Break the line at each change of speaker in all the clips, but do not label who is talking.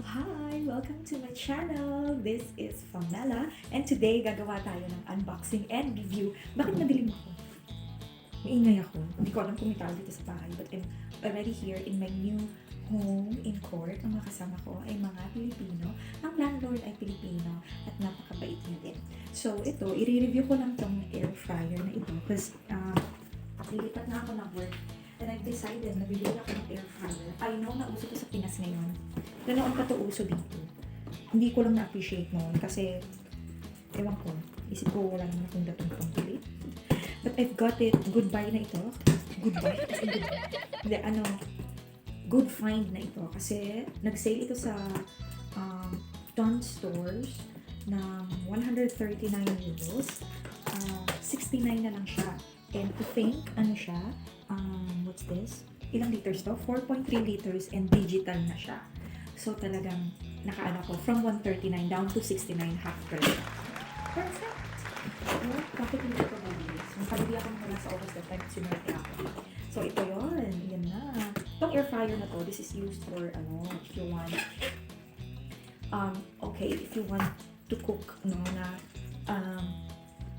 Hi! Welcome to my channel! This is Pamela and today gagawa tayo ng unboxing and review. Bakit madilim ako? Maingay ako. Hindi ko alam kung may tao dito sa bahay but I'm already here in my new home in court. Ang mga kasama ko ay mga Pilipino. Ang landlord ay Pilipino at napakabait niya din. So ito, i-review ko lang tong air fryer na ito because lilipat na ako ng work. And I've decided na bibili ako ng air fryer. I know na uso to sa Pinas ngayon. Pero noon pa to uso dito. Hindi ko lang na-appreciate noon kasi, ewan ko, isip ko wala naman akong datong pambili. But I've got it. Goodbye na ito. Goodbye? As in goodbye. Hindi, good find na ito. Kasi nag-sale ito sa Don Stores ng 139 euros. 69 na lang siya. And to think, ano siya, what's this? Ilang liters to? 4.3 liters and digital na siya. So talagang nakaano ko from 139 down to 69 half price. Perfect! So, bakit hindi ko mabili? So, nakabili ako muna sa office that time sinurte ako. So ito yun. Yan na. Itong air fryer na to, this is used for if you want if you want to cook na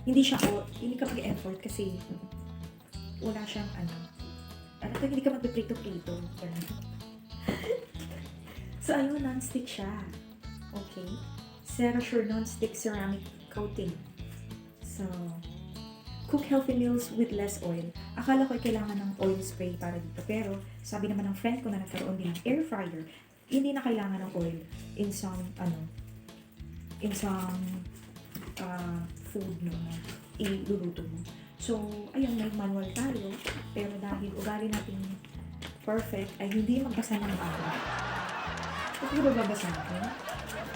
hindi ka mag-effort kasi wala siyang hindi ka magpiprito-prito. So, ayun, non-stick siya. Okay. Cerasure non-stick ceramic coating. So, cook healthy meals with less oil. Akala ko kailangan ng oil spray para dito. Pero, sabi naman ng friend ko na nagkaroon din ng air fryer, hindi na kailangan ng oil in some food na iluluto mo. So, ayun, may manual tayo. Pero dahil ugali natin perfect, ay hindi magbasa ng araw. Ito ba babasa natin?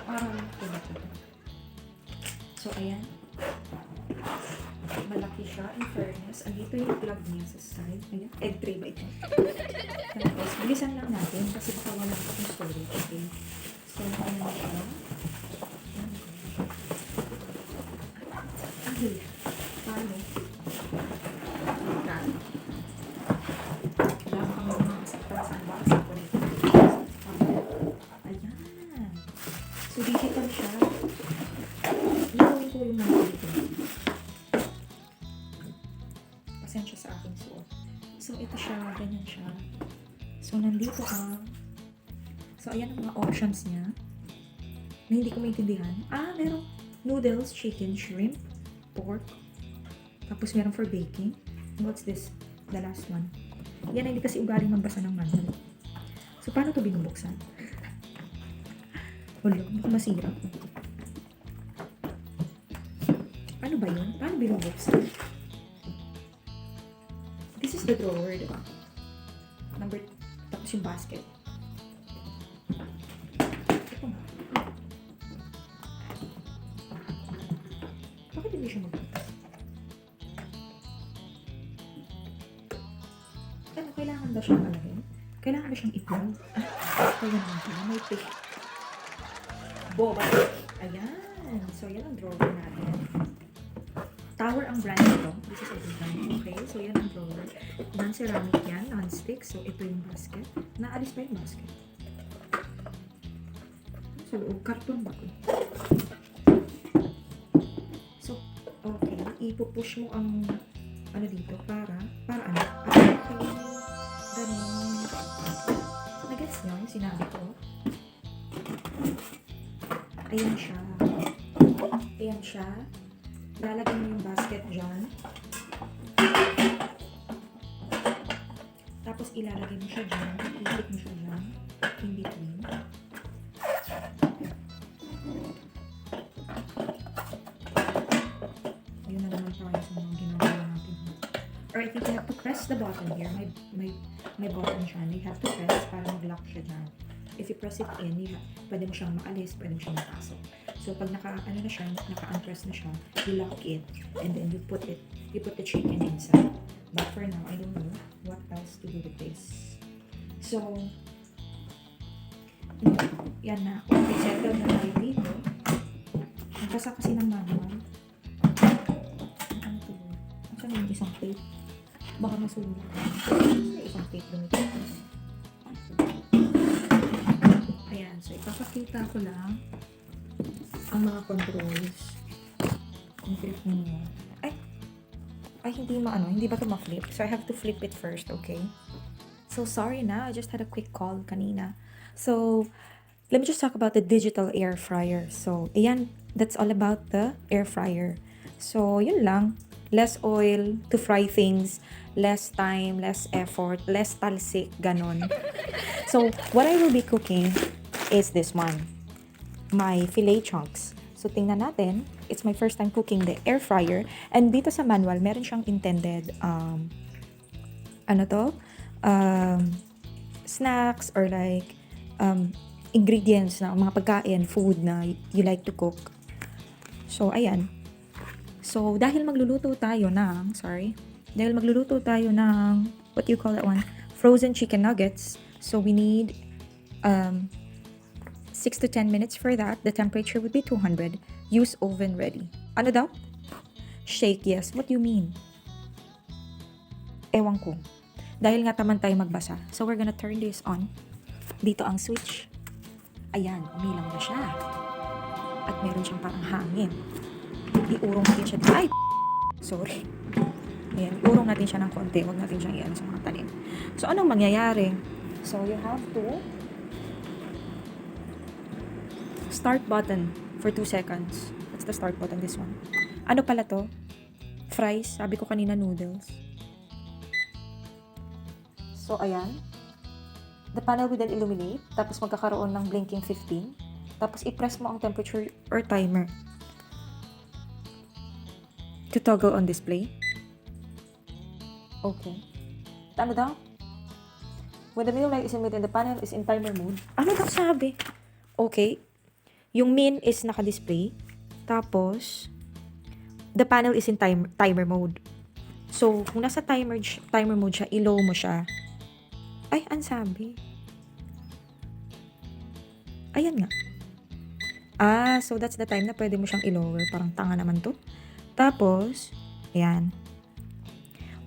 Parang ito. So, ayan. Malaki siya, in fairness. Andito yung plug niya sa side. Ayan, egg tray ba ito? Tapos, bilisan lang natin kasi baka wala akong storage. Okay? So, ayan siya. Ay, paano? So, digital siya. Gagawin ko yung mga dito. Pasensya sa aking suot. So, ito siya. Ganyan siya. So, nandito ka. So, ayan ang mga options niya. Na hindi ko maintindihan. Merong noodles, chicken, shrimp, pork. Tapos, meron for baking. What's this? The last one. Yan, hindi kasi ugaling magbasa ng manual. So, paano ito binubuksan? Wala, baka masira. Ano ba yun? Paano binubuksan? This is the drawer, diba? Tapos yung basket. Ito nga. Bakit hindi siya magbukas? Kailangan ba siyang alagay? Kailangan ba siyang i-plug? Kaya naman, may pick. Boba. Ayan. So, yan ang drawer natin. Tower ang brand nito. This is a good brand. Okay. So, yan ang drawer. Non-ceramic yan. Non-stick. So, ito yung basket. Naalis pa yung basket. Sa loob. Karton ba ito? So, okay. Ipupush mo ang dito para ano? Okay. Ganun. Nag-gets nyo yung sinabi ko? Ayan siya. Ayan siya. Lalagyan mo yung basket dyan. Tapos ilalagay mo siya dyan. Iikit mo siya dyan. In between. Yun na naman tayo sa mga ginagawa natin. Alright, you have to press the button here. May button siya. You have to press para mag-lock siya dyan. If you press it in, pwede mo siyang maalis, pwede mo siyang mapasok. So, pag naka-unpress na siya, you lock it, and then you put the chicken inside. But for now, I don't know what else to do with this. So, yan na. Okay, settle na tayo dito. Nagkasa kasi ng manual. Ano to? Saan yung isang tape? Baka masulit. Isang tape lumit. So, ipapakita ko lang ang mga controls. Kung flip ninyo. Ay, hindi ba ito ma-flip? So, I have to flip it first, okay? So, sorry na. I just had a quick call kanina. So, let me just talk about the digital air fryer. So, ayan, that's all about the air fryer. So, yun lang. Less oil to fry things, less time, less effort, less talsik, ganon. So, what I will be cooking is this one. My filet chunks. So, tingnan natin. It's my first time cooking the air fryer. And dito sa manual, meron siyang intended, snacks or like, ingredients na, mga pagkain, food na you like to cook. So, ayan. So, dahil magluluto tayo ng, what do you call that one? Frozen chicken nuggets. So, we need, 6 to 10 minutes for that. The temperature would be 200. Use oven ready. Ano daw? Shake, yes. What do you mean? Ewan ko. Dahil nga taman tayo magbasa. So, we're gonna turn this on. Dito ang switch. Ayan, umilang na siya. At meron siyang parang hangin. Iurong natin siya. Ay! Sorry. Ayan, iurong natin siya ng konti. Huwag natin siyang iyan sa mga talim. So, anong mangyayari? So, you have to start button for 2 seconds. That's the start button, this one. Ano pala to? Fries. Sabi ko kanina noodles. So, ayan. The panel will then illuminate. Tapos magkakaroon ng blinking 15. Tapos i-press mo ang temperature or timer. To toggle on display. Okay. Ano daw? When the middle light is emitted, the panel is in timer mode. Ano daw sabi? Okay. Yung min is naka-display. Tapos, the panel is in timer mode. So, kung nasa timer mode siya, i-low mo siya. Ay, ang sabi. Ayan nga. So that's the time na pwede mo siyang i-lower. Parang tanga naman to. Tapos, ayan.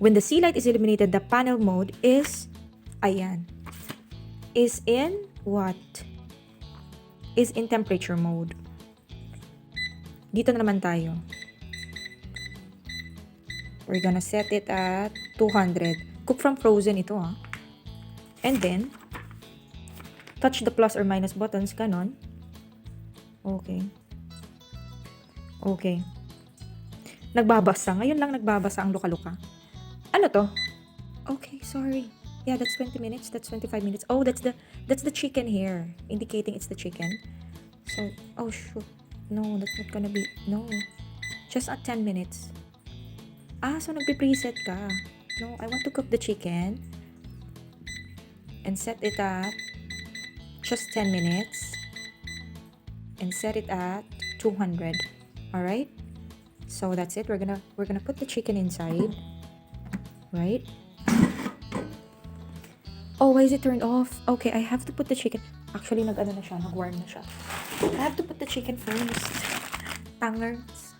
When the sea light is illuminated, the panel mode is, ayan, is in what? Is in temperature mode. Dito na naman tayo. We're gonna set it at 200. Cook from frozen ito, ha. And then, touch the plus or minus buttons, ganon. Okay. Okay. Nagbabasa. Ngayon lang nagbabasa ang luka-luka. Ano to? Okay, sorry. Yeah, that's 20 minutes. That's 25 minutes. Oh, that's the chicken here. Indicating it's the chicken. So, oh shoot. No, that's not gonna be, no. Just at 10 minutes. So nagpe-preset ka. No, I want to cook the chicken. And set it at just 10 minutes. And set it at 200. Alright? So that's it. We're gonna put the chicken inside. Right? Oh, why is it turned off? Okay, I have to put the chicken. Actually, nag-warm na siya. I have to put the chicken first. Tangers.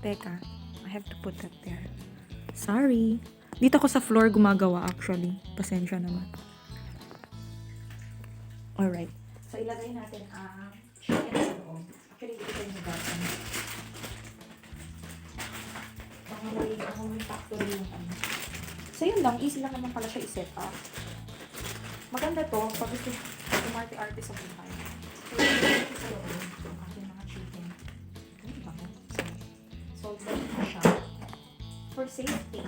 Teka, I have to put that there. Sorry. Dito ako sa floor gumagawa actually. Pasensya naman. Alright. So, ilagay natin ang chicken sa loob. Actually, dito yung button. Ang factory yung ano. So, yun lang. Easy lang naman pala siya i-set up. Maganda to pag gusto umarte-arte sa buhay. So, ilagay sa loob yung aking mga chicken. Ano ba? So, ilagay na siya. For safety,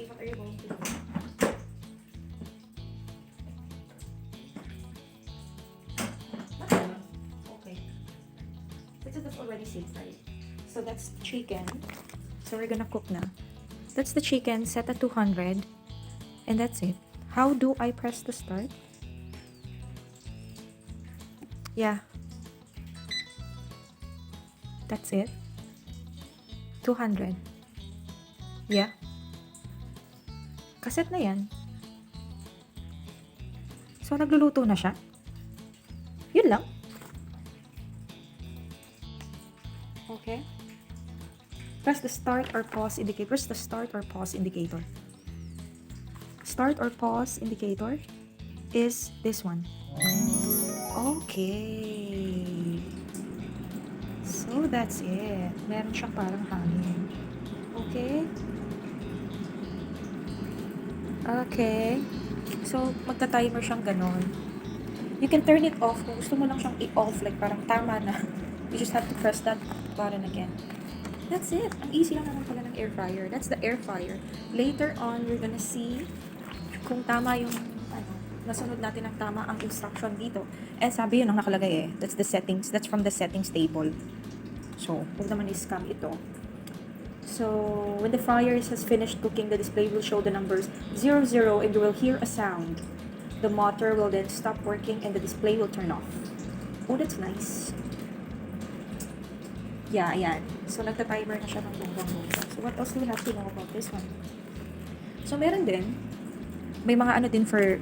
what are you going to do? Okay. That's already safe, right? So that's chicken. So we're gonna cook na. That's the chicken set at 200. And that's it. How do I press the start? Yeah. That's it. 200. Yeah. Kaset na yan. So, nagluluto na siya. Yun lang. Okay. Press the start or pause indicator. Press the start or pause indicator. Start or pause indicator is this one. Okay. So, that's it. Meron siyang parang hangin. Okay? Okay. So, magta-timer siyang ganon. You can turn it off kung gusto mo lang siyang i-off, like parang tama na. You just have to press that button again. That's it. Ang easy lang naman pala ng air fryer. That's the air fryer. Later on, we're gonna see kung tama yung nasunod natin ng tama ang instruction dito. And sabi yun ang nakalagay eh. That's the settings. That's from the settings table. So, huwag naman i-scam ito. So, when the fryer has finished cooking, the display will show the numbers 00 and you will hear a sound. The motor will then stop working and the display will turn off. Oh, that's nice. Yeah, ayan. So, nagta-timer na siya ng bonggang-bongga. So, what else do we have to know about this one? So, meron din. May mga ano din for,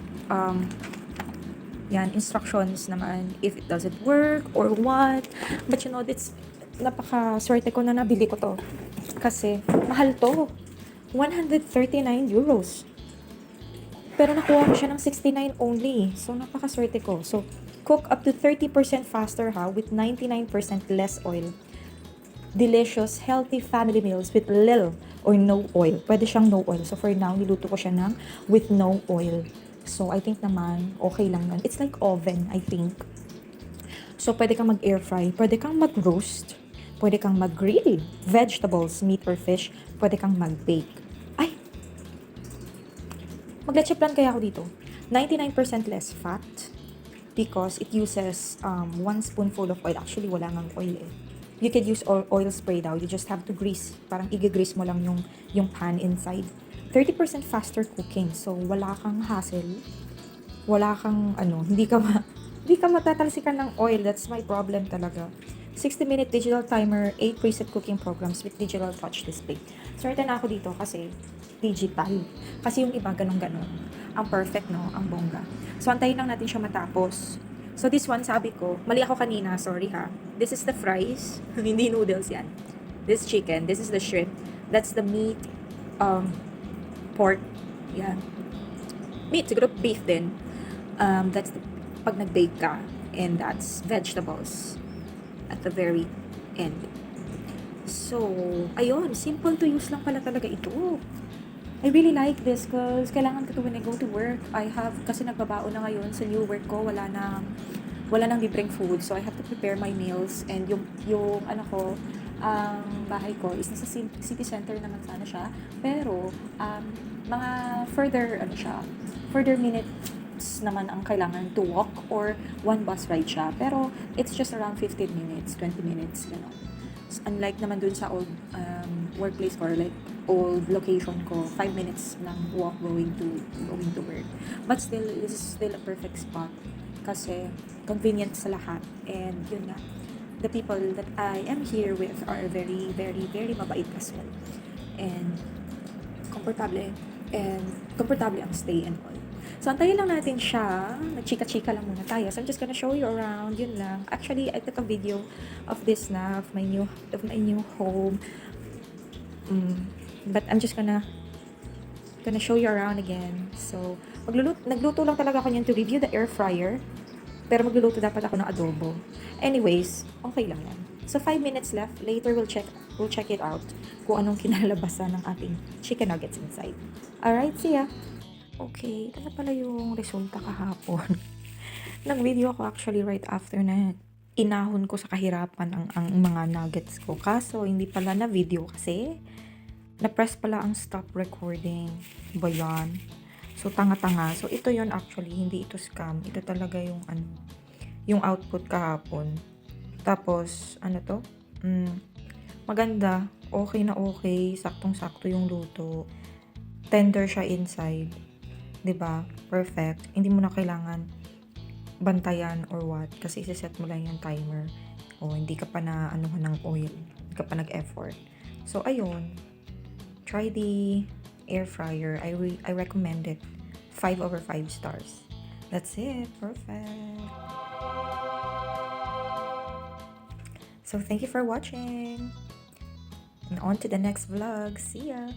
yan, instructions naman if it doesn't work or what. But you know, it's napaka-swerte ko na nabili ko to. Kasi, mahal to. 139 euros. Pero nakuha ko siya ng 69 only. So, napaka-swerte ko. So, cook up to 30% faster with 99% less oil. Delicious, healthy family meals with little or no oil. Pwede siyang no oil. So, for now, niluto ko siya ng with no oil. So, I think naman, okay lang yan. It's like oven, I think. So, pwede kang mag-air fry. Pwede kang mag-roast. Pwede kang mag-grill. Vegetables, meat or fish. Pwede kang mag-bake. Ay! Mag-leche plan kaya ako dito. 99% less fat because it uses 1 spoonful of oil. Actually, wala ngang oil eh. You could use oil spray daw. You just have to grease. Parang i-grease mo lang yung pan inside. 30% faster cooking. So, wala kang hassle. Wala kang, hindi ka matatalsikan ng oil. That's my problem talaga. 60-minute digital timer, 8 preset cooking programs with digital touch display. Swerte na ako dito kasi digital. Kasi yung iba, ganun-ganon. Ang perfect, no? Ang bongga. So, antayin lang natin siya matapos. So, this one, sabi ko, mali ako kanina, sorry ha. This is the fries. Hindi noodles yan. This chicken. This is the shrimp. That's the meat. Pork. Yan. Meat, siguro beef din. That's the, pag nag-bake ka. And that's vegetables. At the very end. So, ayun. Simple to use lang pala talaga ito. I really like this because kailangan ko to when I go to work. Kasi nagbabaon na ngayon sa new work ko, wala nang libreng food. So, I have to prepare my meals. And yung ang bahay ko is nasa city center naman sana siya. Pero, mga further minutes naman ang kailangan to walk or one bus ride siya. Pero, it's just around 15 minutes, 20 minutes, gano'n. Unlike naman dun sa old workplace ko, or like old location ko, 5 minutes lang walk going to work. But still, this is still a perfect spot kasi convenient sa lahat. And yun nga, the people that I am here with are very, very, very mabait as well. And komportable ang stay and all. So, antayin lang natin siya. Nagchika-chika lang muna tayo. So, I'm just gonna show you around. Yun lang. Actually, I took a video of this na, of my new home. But I'm just gonna show you around again. So, nagluto lang talaga ako niyan to review the air fryer. Pero magluluto dapat ako ng adobo. Anyways, okay lang yan. So, 5 minutes left. Later, we'll check it out kung anong kinalabasan ng ating chicken nuggets inside. Alright, see ya! Okay, ito na pala yung resulta kahapon. Nag-video ako actually right after na inahon ko sa kahirapan ang mga nuggets ko. Kaso, hindi pala na video kasi na-press pala ang stop recording. Ba yan? So, tanga-tanga. So, ito yon actually. Hindi ito scam. Ito talaga yung yung output kahapon. Tapos, maganda. Okay na okay. Saktong-sakto yung luto. Tender siya inside. 'Di ba? Perfect. Hindi mo na kailangan bantayan or what kasi i-set mo lang yung timer. O hindi ka pa na ng oil. Hindi ka pa nag-effort. So ayun. Try the air fryer. I recommend it. 5 over 5 stars. That's it. Perfect. So thank you for watching. And on to the next vlog. See ya.